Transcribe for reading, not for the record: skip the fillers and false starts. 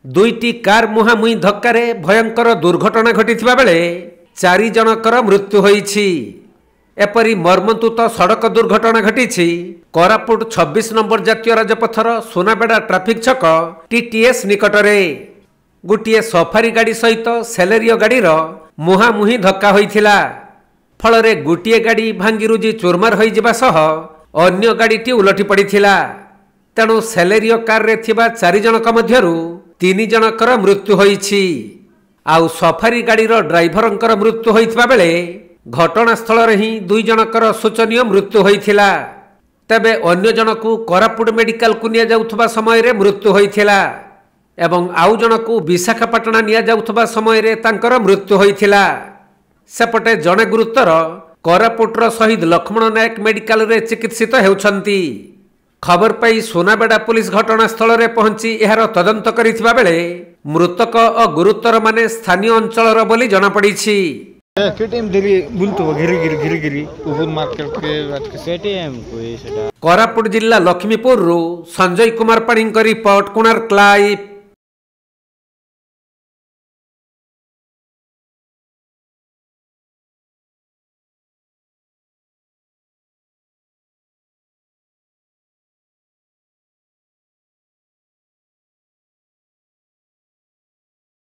दुईटी car मुहांमुही धक्कार भयंकर दुर्घटना घटिथिबा बेले 4 जनकर मृत्यु होईछि। एपरी मर्मन्तुत सड़क दुर्घटना घटी कोरापुट 26 नंबर जातीय राजपथर सोनाबेड़ा ट्राफिक छक टीटीएस निकटरे गोटे सफारी गाड़ी सहित सेलेरियो गाड़ीर मुहांमुही धक्का होइथिला। फलरे गोटे गाड़ी भांगिरुजी चूरमार होइजिबा सह अन्य गाड़ीटी उलटी पड़िथिला। तेणु सेलेरियो कार रे थिबा 4 जनक मध्यरु 3 जनकर मृत्यु होइछि। आउ सफारी गाड़ीर ड्राइभरंकर मृत्यु होइथिबा बेले घटनास्थल रे ही 2 जनकर शोचनीय मृत्यु होइथिला। तबे अन्य जनकु कोरापुट मेडिकल को निया जाउथबा समय रे मृत्यु होइथिला एवं आउ जनकु विशाखापाटना निया जाउथबा समय रे तांकर मृत्यु होइथिला। सेपटे जणे गुरुतर कोरापुटर शहीद लक्ष्मण नायक मेडिकल रे चिकित्सित हेउछंती। खबर पाई सोनाबेड़ा पुलिस घटनास्थल रे पहुंची एहार तदंत करिथिबा बेले मृतक और गुरुतर माने स्थानीय अंचलर बोली जଣା पड़िछि। कोरापुट जिला लक्ष्मीपुर संजय कुमार पाणी रिपोर्ट कोणार्क लाइव।